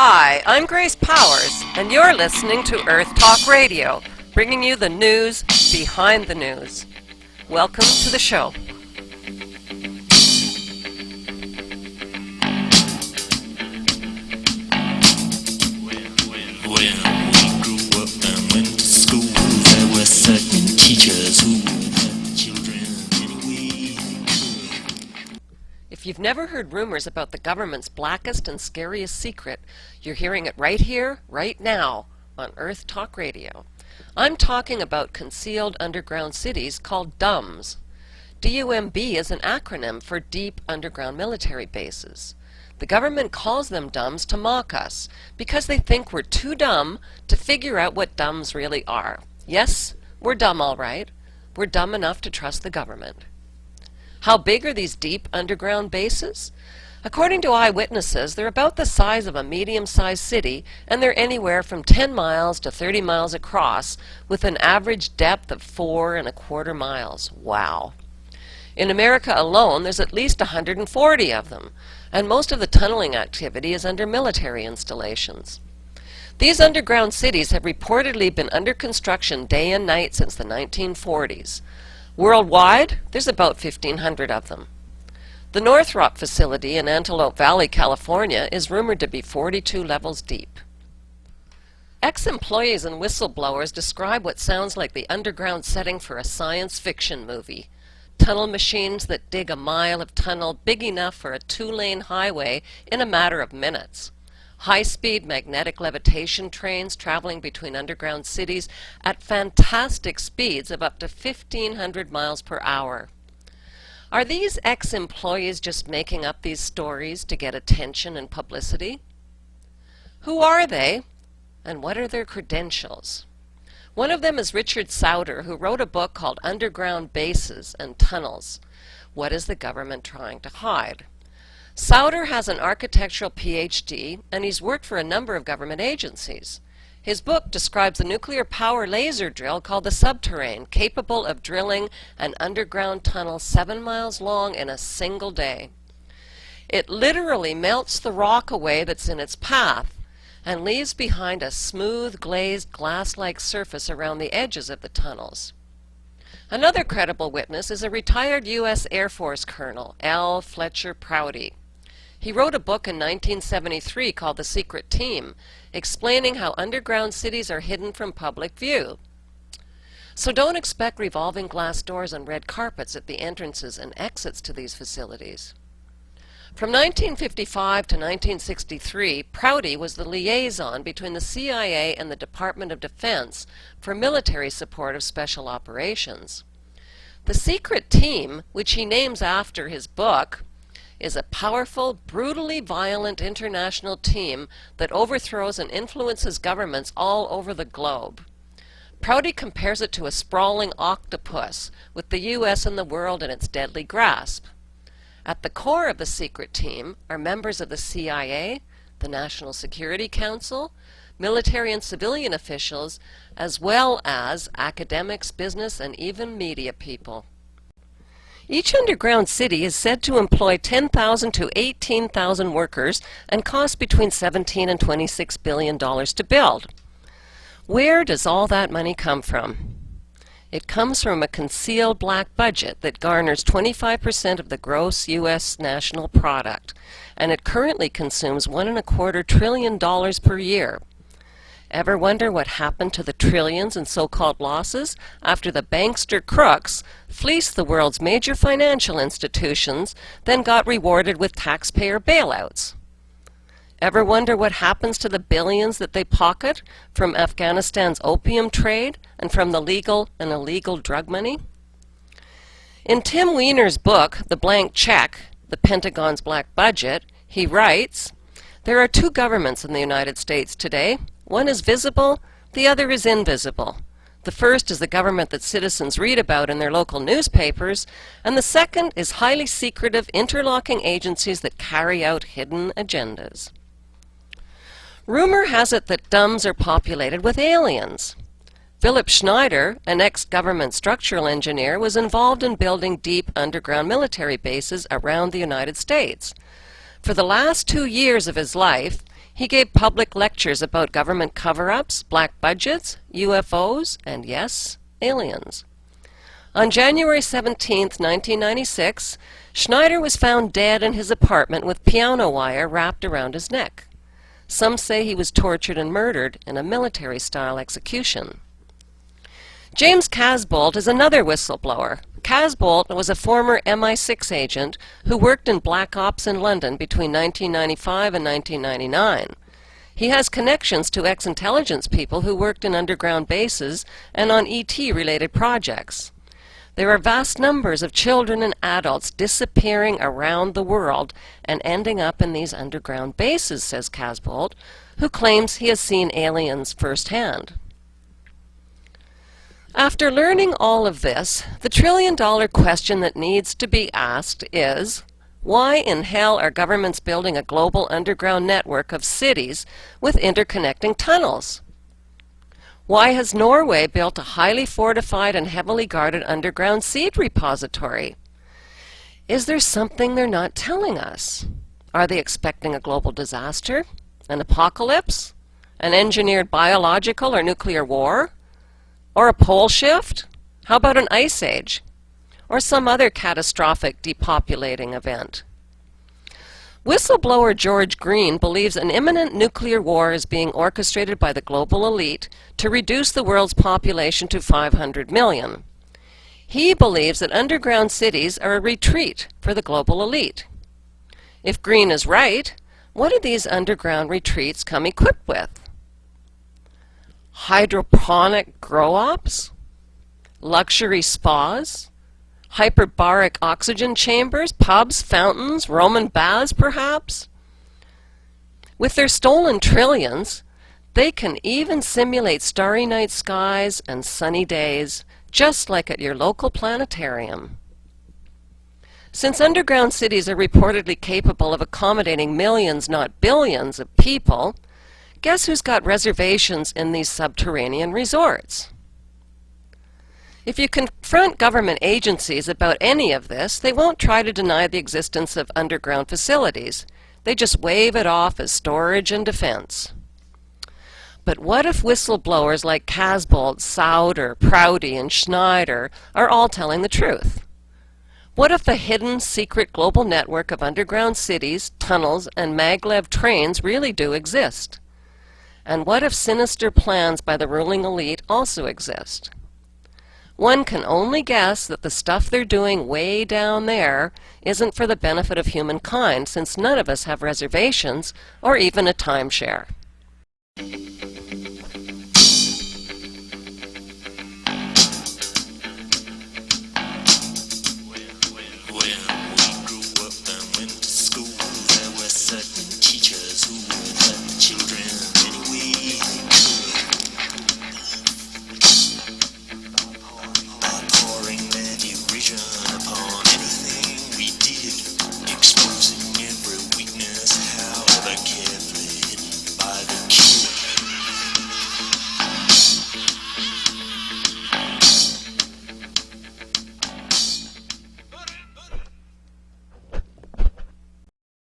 Hi, I'm Grace Powers, and you're listening to Earth Talk Radio, bringing you the news behind the news. Welcome to the show. When we grew up and went to school, there were certain teachers who helped children any way they could. If you've never heard rumors about the government's blackest and scariest secret, you're hearing it right here, right now, on Earth Talk Radio. I'm talking about concealed underground cities called DUMBs. DUMB is an acronym for Deep Underground Military Bases. The government calls them DUMBs to mock us, because they think we're too dumb to figure out what DUMBs really are. Yes, we're dumb all right. We're dumb enough to trust the government. How big are these deep underground bases? According to eyewitnesses, they're about the size of a medium-sized city, and they're anywhere from 10 miles to 30 miles across, with an average depth of 4¼ miles. Wow. In America alone, there's at least 140 of them, and most of the tunneling activity is under military installations. These underground cities have reportedly been under construction day and night since the 1940s. Worldwide, there's about 1,500 of them. The North Rock facility in Antelope Valley, California is rumored to be 42 levels deep. Ex-employees and whistleblowers describe what sounds like the underground setting for a science fiction movie. Tunnel machines that dig a mile of tunnel big enough for a 2-lane highway in a matter of minutes. High-speed magnetic levitation trains traveling between underground cities at fantastic speeds of up to 1,500 miles per hour. Are these ex-employees just making up these stories to get attention and publicity? Who are they, and what are their credentials? One of them is Richard Sauter, who wrote a book called Underground Bases and Tunnels. What is the government trying to hide? Sauter has an architectural PhD, and he's worked for a number of government agencies. His book describes a nuclear power laser drill called the Subterrane, capable of drilling an underground tunnel 7 miles long in a single day. It literally melts the rock away that's in its path and leaves behind a smooth, glazed, glass-like surface around the edges of the tunnels. Another credible witness is a retired U.S. Air Force Colonel, L. Fletcher Prouty. He wrote a book in 1973 called The Secret Team, explaining how underground cities are hidden from public view. So don't expect revolving glass doors and red carpets at the entrances and exits to these facilities. From 1955 to 1963, Prouty was the liaison between the CIA and the Department of Defense for military support of special operations. The Secret Team, which he names after his book, is a powerful, brutally violent international team that overthrows and influences governments all over the globe. Prouty compares it to a sprawling octopus, with the U.S. and the world in its deadly grasp. At the core of the Secret Team are members of the CIA, the National Security Council, military and civilian officials, as well as academics, business, and even media people. Each underground city is said to employ 10,000 to 18,000 workers and cost between $17 and $26 billion to build. Where does all that money come from? It comes from a concealed black budget that garners 25% of the gross U.S. national product, and it currently consumes $1.25 trillion per year. Ever wonder what happened to the trillions in so-called losses after the bankster crooks fleeced the world's major financial institutions, then got rewarded with taxpayer bailouts? Ever wonder what happens to the billions that they pocket from Afghanistan's opium trade and from the legal and illegal drug money? In Tim Weiner's book, The Blank Check, The Pentagon's Black Budget, he writes, "There are two governments in the United States today. One is visible, the other is invisible. The first is the government that citizens read about in their local newspapers, and the second is highly secretive, interlocking agencies that carry out hidden agendas." Rumor has it that DUMBs are populated with aliens. Philip Schneider, an ex-government structural engineer, was involved in building deep underground military bases around the United States. For the last 2 years of his life, He gave public lectures about government cover-ups, black budgets, UFOs, and yes, aliens. On January 17, 1996, Schneider was found dead in his apartment with piano wire wrapped around his neck. Some say he was tortured and murdered in a military-style execution. James Casbolt is another whistleblower. Casbolt was a former MI6 agent who worked in Black Ops in London between 1995 and 1999. He has connections to ex-intelligence people who worked in underground bases and on ET-related projects. There are vast numbers of children and adults disappearing around the world and ending up in these underground bases, says Casbolt, who claims he has seen aliens firsthand. After learning all of this, the trillion-dollar question that needs to be asked is, why in hell are governments building a global underground network of cities with interconnecting tunnels? Why has Norway built a highly fortified and heavily guarded underground seed repository? Is there something they're not telling us? Are they expecting a global disaster? An apocalypse? An engineered biological or nuclear war? Or a pole shift? How about an ice age? Or some other catastrophic depopulating event? Whistleblower George Green believes an imminent nuclear war is being orchestrated by the global elite to reduce the world's population to 500 million. He believes that underground cities are a retreat for the global elite. If Green is right, what do these underground retreats come equipped with? Hydroponic grow-ops? Luxury spas? Hyperbaric oxygen chambers, pubs, fountains, Roman baths, perhaps? With their stolen trillions, they can even simulate starry night skies and sunny days, just like at your local planetarium. Since underground cities are reportedly capable of accommodating millions, not billions, of people, guess who's got reservations in these subterranean resorts? If you confront government agencies about any of this, they won't try to deny the existence of underground facilities. They just wave it off as storage and defense. But what if whistleblowers like Casbolt, Sauder, Prouty, and Schneider are all telling the truth? What if the hidden, secret global network of underground cities, tunnels, and maglev trains really do exist? And what if sinister plans by the ruling elite also exist? One can only guess that the stuff they're doing way down there isn't for the benefit of humankind, since none of us have reservations or even a timeshare.